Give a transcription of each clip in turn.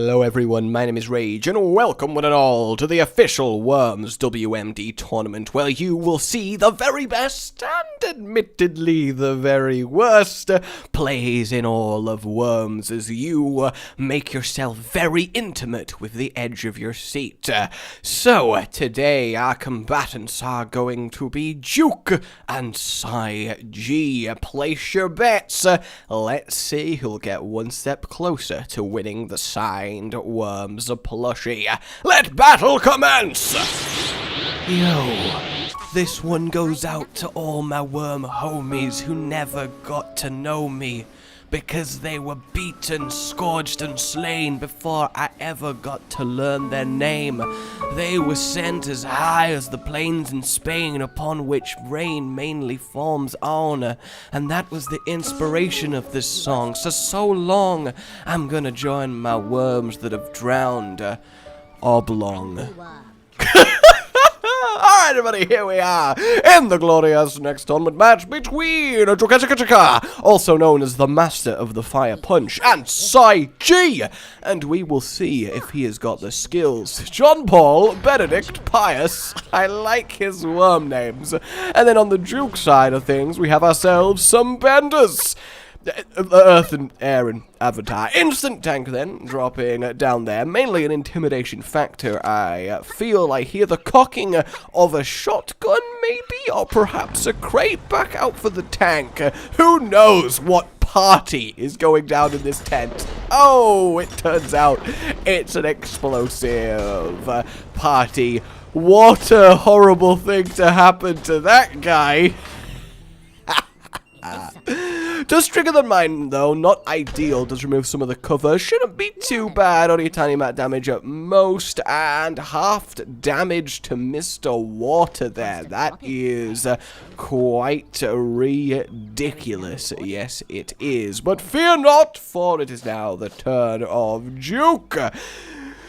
Hello everyone, my name is Rage, and welcome one and all to the official Worms W.M.D tournament, where you will see the very best, and admittedly the very worst, plays in all of Worms as you make yourself very intimate with the edge of your seat. So, today our combatants are going to be Juke and G. Place your bets. Let's see who'll get one step closer to winning the signed Worms plushie. Let battle commence! Yo, this one goes out to all my worm homies who never got to know me, because they were beaten, scourged, and slain before I ever got to learn their name. They were sent as high as the plains in Spain upon which rain mainly forms on, and that was the inspiration of this song. So long, I'm gonna join my worms that have drowned. Oblong. Alright everybody, here we are in the glorious next tournament match between Juke, also known as the Master of the Fire Punch, and G. And we will see if he has got the skills. John Paul, Benedict, Pius. I like his worm names. And then on the Juke side of things, we have ourselves some benders. Earth and air and avatar. Instant tank then, dropping down there. Mainly an intimidation factor. I feel I hear the cocking of a shotgun maybe, or perhaps a crate. Back out for the tank. Who knows what party is going down in this tent? Oh, it turns out it's an explosive party. What a horrible thing to happen to that guy. Does trigger the mine though, not ideal. Does remove some of the cover. Shouldn't be too bad. Only a tiny amount of damage at most, and half damage to Mr. Water there. That is quite ridiculous. Yes, it is. But fear not, for it is now the turn of Juke.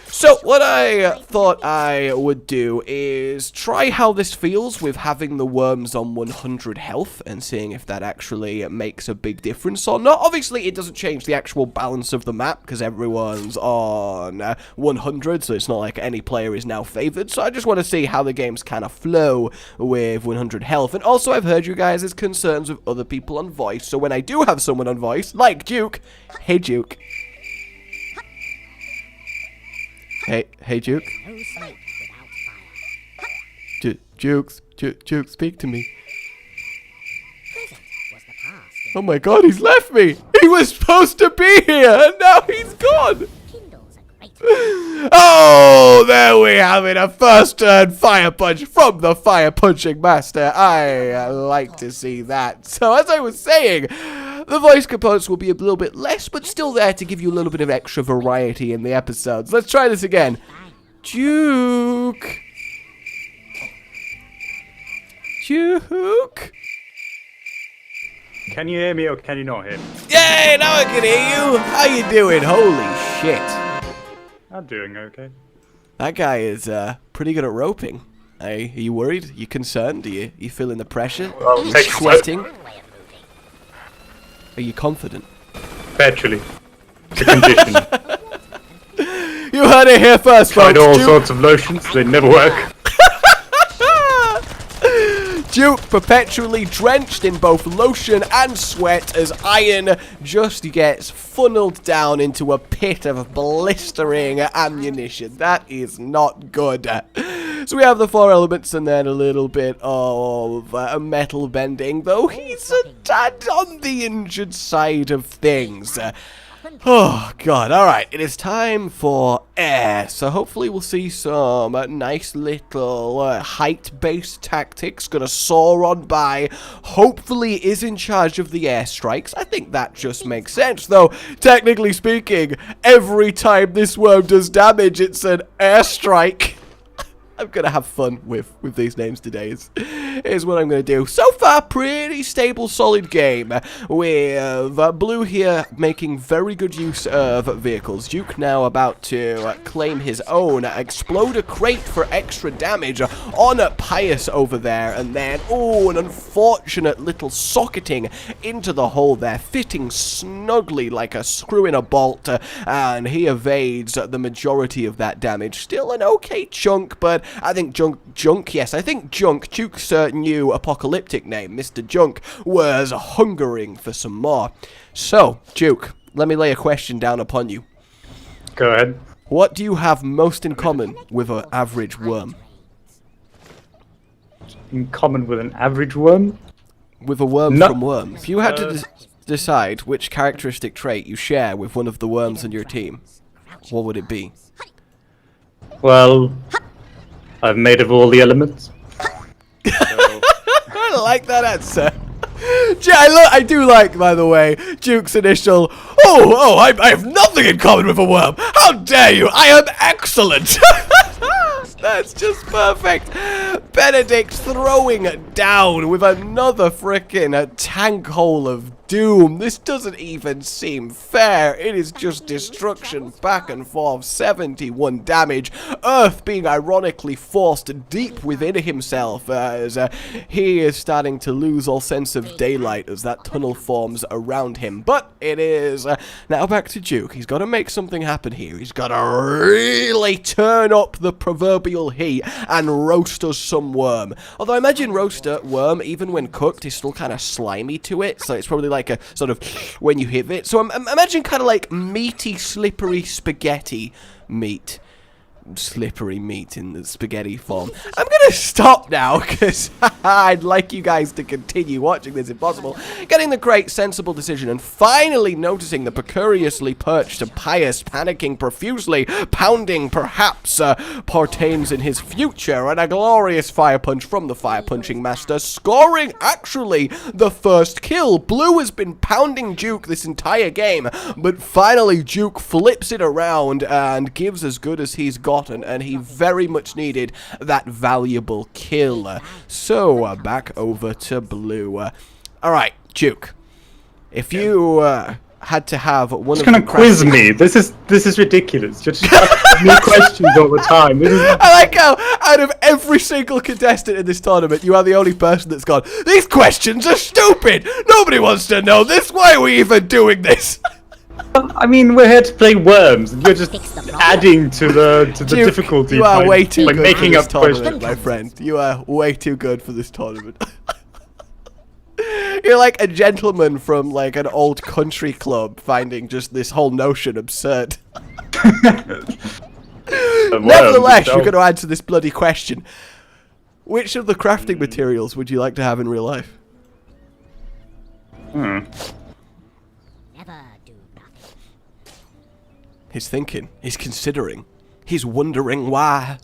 So, what I thought I would do is try how this feels with having the worms on 100 health and seeing if that actually makes a big difference or not. Obviously, it doesn't change the actual balance of the map because everyone's on 100, so it's not like any player is now favored. So, I just want to see how the games kind of flow with 100 health. And also, I've heard you guys' concerns with other people on voice, so when I do have someone on voice, like Juke, hey Juke. Hey, Juke. Juke, speak to me. Oh my God, he's left me. He was supposed to be here, and now he's gone. Oh, there we have it. A first turn fire punch from the fire punching master. I like to see that. So, as I was saying, the voice components will be a little bit less, but still there to give you a little bit of extra variety in the episodes. Let's try this again. Juke. Juke. Can you hear me or can you not hear me? Yay, now I can hear you. How you doing? Holy shit. I'm doing okay. That guy is pretty good at roping. Hey, are you worried? You concerned? Are you feeling the pressure? Well, you sweating? Are you confident? Virtually. It's a condition. You heard it here first, folks. Tried all sorts of lotions, they never work. Juke perpetually drenched in both lotion and sweat as iron just gets funneled down into a pit of blistering ammunition. That is not good. So we have the 4 elements and then a little bit of metal bending, though he's a tad on the injured side of things. Oh, God. All right. It is time for air. So hopefully we'll see some nice little height-based tactics. Gonna soar on by. Hopefully is in charge of the airstrikes. I think that just makes sense. Though, technically speaking, every time this worm does damage, it's an airstrike. I'm going to have fun with these names today. Here's what I'm going to do. So far, pretty stable, solid game. With Blue here making very good use of vehicles. Juke now about to claim his own. Explode a crate for extra damage on Pius over there. And then, oh, an unfortunate little socketing into the hole there. Fitting snugly like a screw in a bolt. And he evades the majority of that damage. Still an okay chunk, but I think Junk, yes, I think Junk, Juke's new apocalyptic name, Mr. Junk, was hungering for some more. So, Juke, let me lay a question down upon you. Go ahead. What do you have most in common with an average worm? In common with an average worm? With a worm from Worm. If you had to decide which characteristic trait you share with one of the worms on your team, what would it be? Well, I'm made of all the elements. I like that answer. I do like, by the way, Juke's initial, I have nothing in common with a worm. How dare you? I am excellent. That's just perfect. Benedict throwing down with another frickin' tank hole of doom. This doesn't even seem fair. It is just destruction back and forth. 71 damage. Earth being ironically forced deep within himself as he is starting to lose all sense of daylight as that tunnel forms around him. But it is now back to Juke. He's got to make something happen here. He's got to really turn up the proverbial heat and roast us some worm. Although I imagine roaster worm, even when cooked, is still kind of slimy to it. So it's probably like a sort of when you hit it. So imagine kind of like meaty, slippery spaghetti meat. Slippery meat in the spaghetti form. I'm gonna stop now because I'd like you guys to continue watching this if possible. Getting the great sensible decision and finally noticing the precariously perched Pius panicking profusely, pounding perhaps pertains in his future, and a glorious fire punch from the fire punching master, scoring actually the first kill. Blue has been pounding Juke this entire game, but finally Juke flips it around and gives as good as he's got. And he very much needed that valuable kill. So, back over to Blue. Alright, Juke. If you had to have one of the... gonna quiz me. This is ridiculous. Just new questions all the time. I like how, out of every single contestant in this tournament, you are the only person that's gone, these questions are stupid! Nobody wants to know this! Why are we even doing this? I mean, we're here to play worms, and you're just adding to the Juke, difficulty you are way too by good making for up this tournament, questions. my friend. You are way too good for this tournament. You're like a gentleman from like an old country club finding just this whole notion absurd. Nevertheless, you're going to answer this bloody question. Which of the crafting materials would you like to have in real life? He's thinking. He's considering. He's wondering why.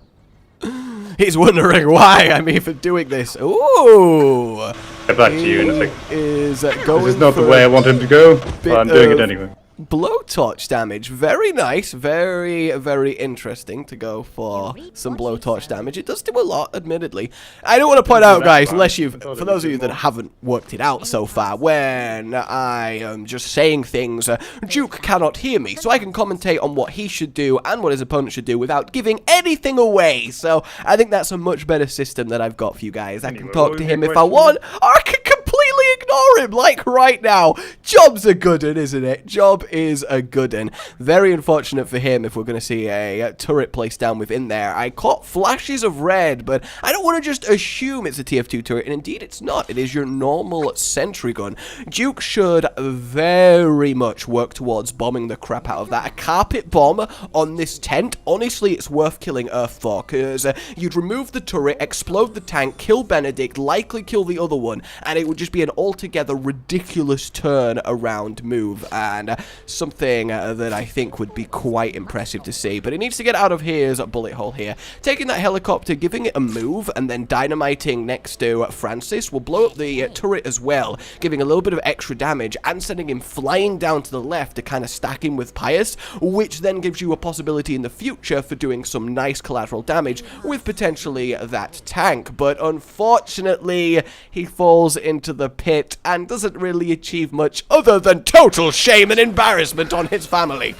He's wondering why I'm even doing this. Ooh! Get back to you in a second. Is going This is not the way I want him to go, but I'm doing it anyway. Blowtorch damage. Very nice. Very, very interesting to go for some blowtorch damage. It does do a lot, admittedly. I don't want to point out, guys, unless you've... For those of you that haven't worked it out so far, when I am just saying things, Juke cannot hear me, so I can commentate on what he should do and what his opponent should do without giving anything away. So I think that's a much better system that I've got for you guys. I can talk to him if I want, or I can completely ignore him, like right now. Job's a good one, isn't it? Job is a good one. Very unfortunate for him if we're going to see a turret placed down within there. I caught flashes of red, but I don't want to just assume it's a TF2 turret, and indeed it's not. It is your normal sentry gun. Juke should very much work towards bombing the crap out of that. A carpet bomb on this tent, honestly, it's worth killing Earth for, because you'd remove the turret, explode the tank, kill Benedict, likely kill the other one, and it would just be an all altogether ridiculous turn around move, and something that I think would be quite impressive to see. But it needs to get out of his bullet hole here. Taking that helicopter, giving it a move, and then dynamiting next to Francis will blow up the turret as well, giving a little bit of extra damage and sending him flying down to the left to kind of stack him with Pius, which then gives you a possibility in the future for doing some nice collateral damage with potentially that tank. But unfortunately, he falls into the pit and doesn't really achieve much other than total shame and embarrassment on his family.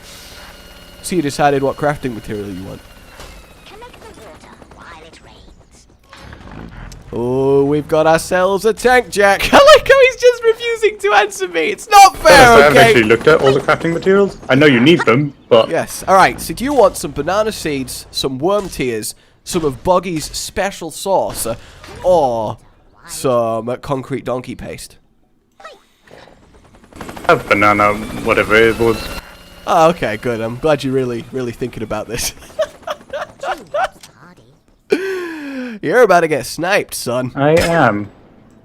So you decided what crafting material you want. Oh, we've got ourselves a tank, Jack. I like how he's just refusing to answer me. It's not fair, I haven't okay? actually looked at all the crafting materials. I know you need them, but... Yes. Alright, so do you want some banana seeds, some worm tears, some of Boggy's special sauce, or some concrete donkey paste? Have banana, whatever it was. Oh, okay, good. I'm glad you're really thinking about this. You're about to get sniped, son. I am.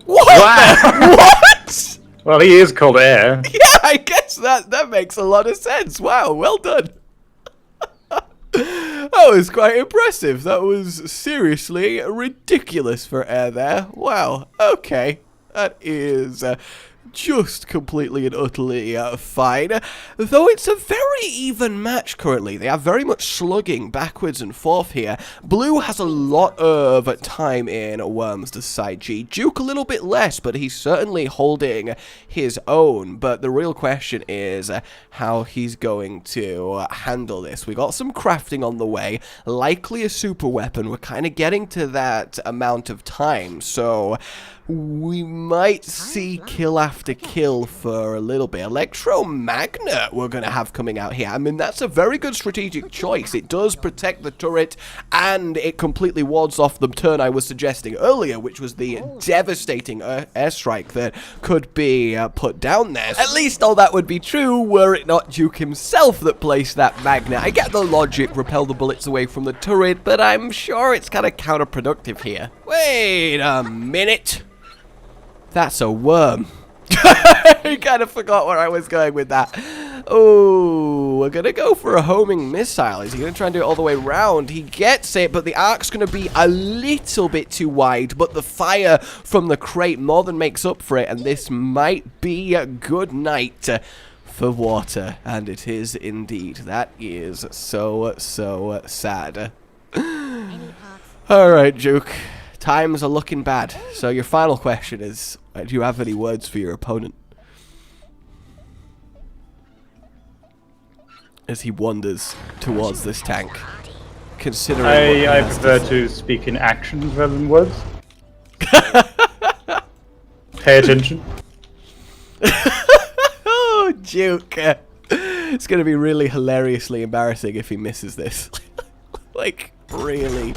What? Wow. What? Well, he is called Air. Yeah, I guess that makes a lot of sense. Wow, well done. That was quite impressive. That was seriously ridiculous for Air there. Wow, okay. That is just completely and utterly fine. Though it's a very even match currently. They are very much slugging backwards and forth here. Blue has a lot of time in Worms to side G. Juke a little bit less, but he's certainly holding his own. But the real question is how he's going to handle this. We got some crafting on the way, likely a super weapon. We're kind of getting to that amount of time, so we might see kill after kill for a little bit. Electromagnet we're going to have coming out here. I mean, that's a very good strategic choice. It does protect the turret, and it completely wards off the turn I was suggesting earlier, which was the devastating airstrike that could be put down there. At least all that would be true were it not Juke himself that placed that magnet. I get the logic, repel the bullets away from the turret, but I'm sure it's kind of counterproductive here. Wait a minute. That's a worm. I kind of forgot where I was going with that. Oh, we're going to go for a homing missile. Is he going to try and do it all the way around? He gets it, but the arc's going to be a little bit too wide. But the fire from the crate more than makes up for it. And this might be a good night for water. And it is indeed. That is so sad. All right, Juke. Times are looking bad. So your final question is, do you have any words for your opponent? As he wanders towards this tank. Considering I prefer to speak in actions rather than words. Pay attention. Oh, Juke. It's going to be really hilariously embarrassing if he misses this. Like, really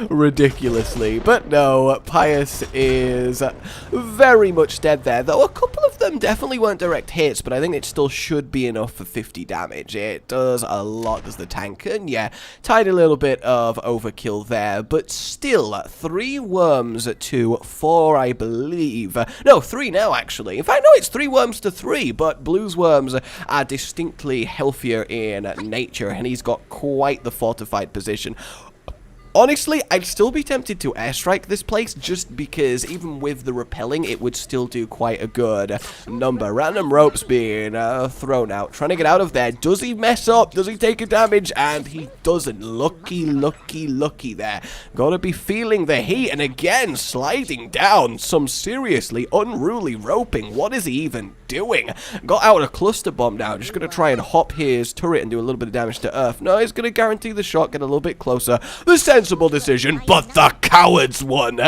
ridiculously. But no, Pius is very much dead there, though a couple of them definitely weren't direct hits, but I think it still should be enough for 50 damage. It does a lot, does the tank, and yeah, tiny little bit of overkill there, but still 3 worms to 4, I believe. No, 3 now, actually. In fact, no, it's 3 worms to 3, but Blue's worms are distinctly healthier in nature, and he's got quite the fortified position. Honestly, I'd still be tempted to airstrike this place just because even with the repelling, it would still do quite a good number. Random ropes being thrown out. Trying to get out of there. Does he mess up? Does he take a damage? And he doesn't. Lucky, lucky, lucky there. Gotta be feeling the heat. And again, sliding down. Some seriously unruly roping. What is he even doing? Got out a cluster bomb now. Just gonna try and hop his turret and do a little bit of damage to Earth. No, he's gonna guarantee the shot. Get a little bit closer. The sensible decision, but the cowards won.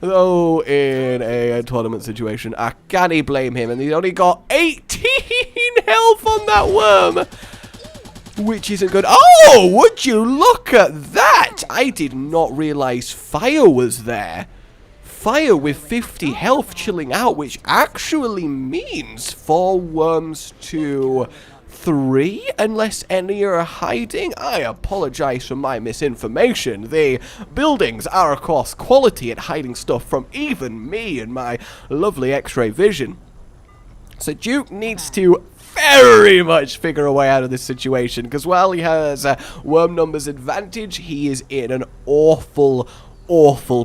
Though in a tournament situation, I can't blame him, and he only got 18 health on that worm, which isn't good. Oh, would you look at that? I did not realize fire was there. Fire with 50 health chilling out, which actually means 4 worms to 3, unless any are hiding. I apologize for my misinformation. The buildings are, of course, quality at hiding stuff from even me and my lovely X-ray vision. So Juke needs to very much figure a way out of this situation, because while he has worm numbers advantage, he is in an awful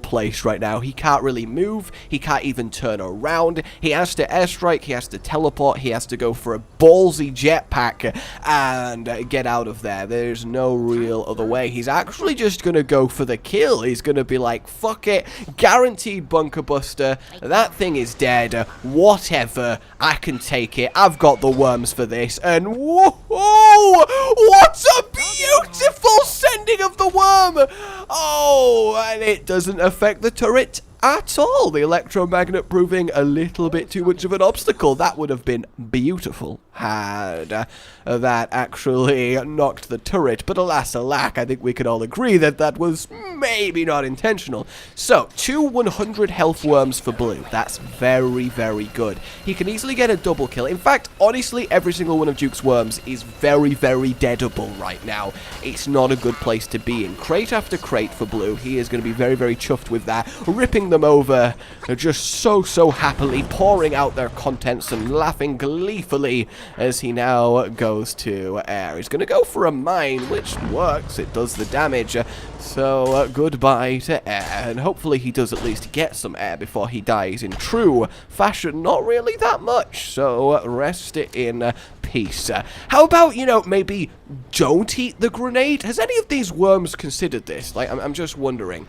place right now. He can't really move. He can't even turn around. He has to airstrike. He has to teleport. He has to go for a ballsy jetpack and get out of there. There's no real other way. He's actually just going to go for the kill. He's going to be like, fuck it. Guaranteed bunker buster. That thing is dead. Whatever. I can take it. I've got the worms for this. And whoa! What a beautiful sending of the worm! Oh, and it doesn't affect the turret at all. The electromagnet proving a little bit too much of an obstacle. That would have been beautiful had that actually knocked the turret. But alas, alack, I think we could all agree that that was maybe not intentional. So, 2 100 health worms for Blue. That's very, very good. He can easily get a double kill. In fact, honestly, every single one of Juke's worms is very, very deadable right now. It's not a good place to be in. Crate after crate for Blue. He is going to be very, very chuffed with that. Ripping them over just so happily, pouring out their contents and laughing gleefully as he now goes to air. He's going to go for a mine, which works. It does the damage. So, goodbye to air. And hopefully he does at least get some air before he dies in true fashion. Not really that much. So, rest in peace. How about, you know, maybe don't eat the grenade? Has any of these worms considered this? Like, I'm just wondering.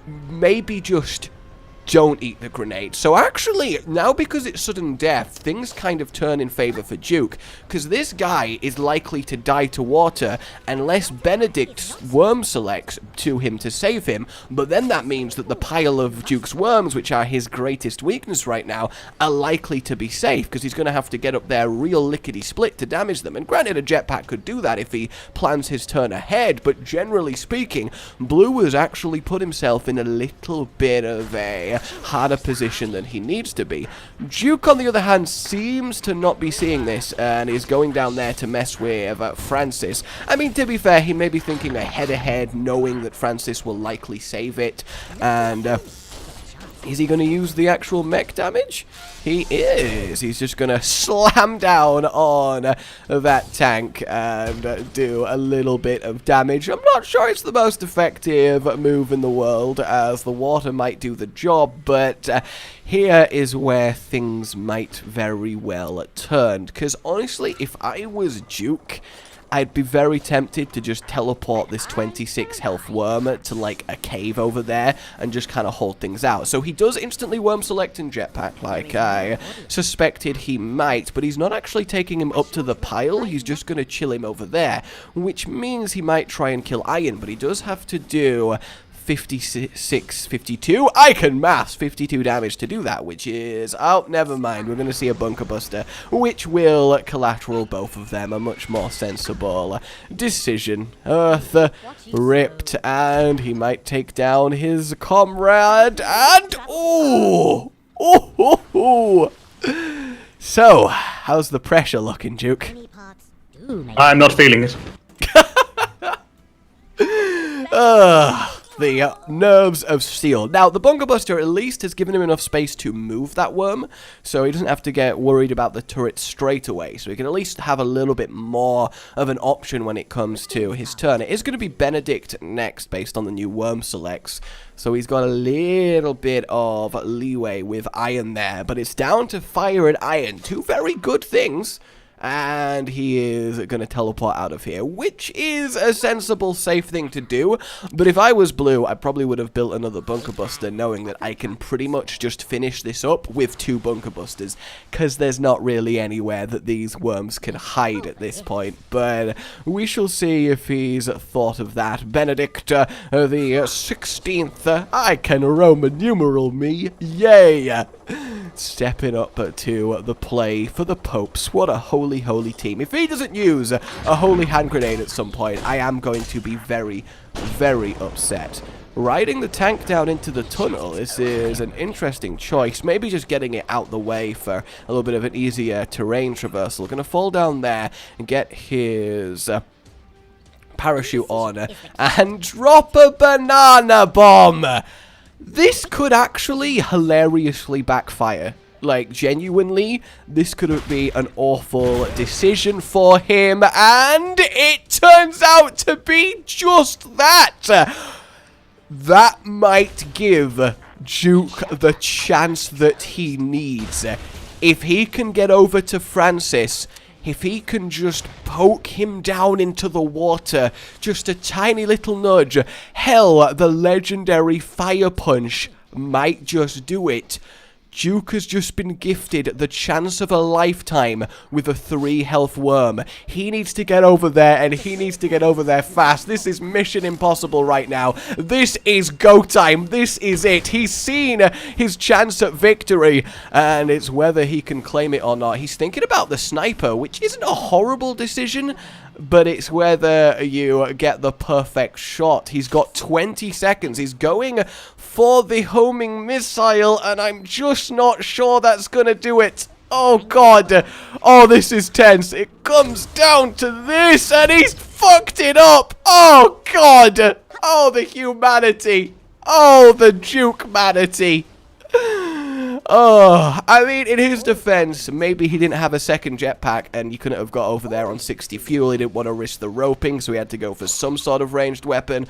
Maybe just don't eat the grenade. So actually, now because it's sudden death, things kind of turn in favor for Juke, because this guy is likely to die to water unless Benedict worm selects to him to save him, but then that means that the pile of Juke's worms, which are his greatest weakness right now, are likely to be safe, because he's going to have to get up there real lickety-split to damage them. And granted, a jetpack could do that if he plans his turn ahead, but generally speaking, Blue has actually put himself in a little bit of a harder position than he needs to be. Juke, on the other hand, seems to not be seeing this and is going down there to mess with Francis. I mean, to be fair, he may be thinking ahead, knowing that Francis will likely save it. And is he going to use the actual mech damage? He is. He's just going to slam down on that tank and do a little bit of damage. I'm not sure it's the most effective move in the world, as the water might do the job, but here is where things might very well turn. Because honestly, if I was Juke, I'd be very tempted to just teleport this 26 health worm to like a cave over there and just kind of hold things out. So he does instantly worm select and jetpack like I suspected he might, but he's not actually taking him up to the pile. He's just going to chill him over there, which means he might try and kill Iron, but he does have to do 56, 52. I can maths 52 damage to do that, which is, oh, never mind. We're going to see a bunker buster, which will collateral both of them. A much more sensible decision. Earth ripped, and he might take down his comrade, and oh. So, how's the pressure looking, Juke? I'm not feeling it. The nerves of steel. Now, the bunker buster at least has given him enough space to move that worm, so he doesn't have to get worried about the turret straight away. So he can at least have a little bit more of an option when it comes to his turn. It is going to be Benedict next, based on the new worm selects. So he's got a little bit of leeway with Iron there, but it's down to Fire and Iron. Two very good things. And he is going to teleport out of here, which is a sensible, safe thing to do. But if I was Blue, I probably would have built another bunker buster, knowing that I can pretty much just finish this up with 2 bunker busters, because there's not really anywhere that these worms can hide at this point. But we shall see if he's thought of that. Benedict, the 16th, I can Roman numeral me, yay! Stepping up to the play for the Popes. What a holy team. If he doesn't use a holy hand grenade at some point, I am going to be very, very upset. riding the tank down into the tunnel. This is an interesting choice. Maybe just getting it out the way for a little bit of an easier terrain traversal. Gonna fall down there and get his parachute on and drop a banana bomb. This could actually hilariously backfire. Like, genuinely, this could be an awful decision for him, and it turns out to be just that. That might give Juke the chance that he needs. If he can get over to Francis, if he can just poke him down into the water, just a tiny little nudge, hell, the legendary Fire Punch might just do it. Juke has just been gifted the chance of a lifetime with a 3 health worm. He needs to get over there, and he needs to get over there fast. This is mission impossible right now. This is go time. This is it. He's seen his chance at victory, and it's whether he can claim it or not. He's thinking about the sniper, which isn't a horrible decision, but it's whether you get the perfect shot. He's got 20 seconds. He's going for the homing missile, and I'm just not sure that's gonna do it. Oh god. Oh, this is tense. It comes down to this, and he's fucked it up. Oh god. Oh, the humanity. Oh, the Juke-manity. Oh, I mean, in his defense, maybe he didn't have a second jetpack and you couldn't have got over there on 60 fuel. He didn't want to risk the roping, so he had to go for some sort of ranged weapon.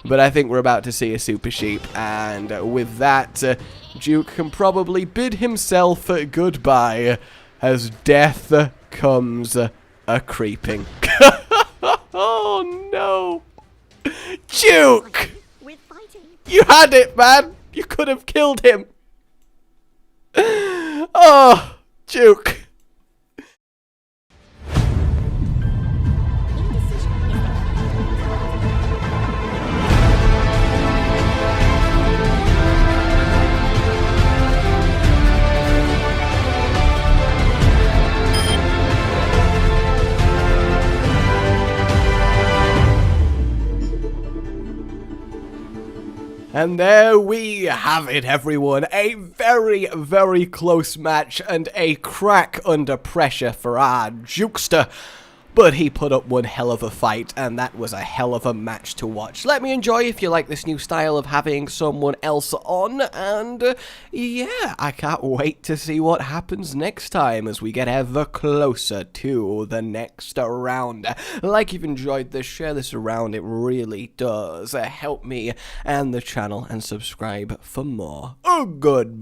But I think we're about to see a Super Sheep, and with that, Juke can probably bid himself goodbye as death comes a-creeping. Oh no! Juke! You had it, man! You could have killed him! Oh, Juke. And there we have it, everyone. A very, very close match and a crack under pressure for our Jukester. But he put up one hell of a fight, and that was a hell of a match to watch. Let me enjoy if you like this new style of having someone else on, and yeah, I can't wait to see what happens next time as we get ever closer to the next round. Like you've enjoyed this, share this around, it really does help me and the channel, and subscribe for more. Oh, goodbye.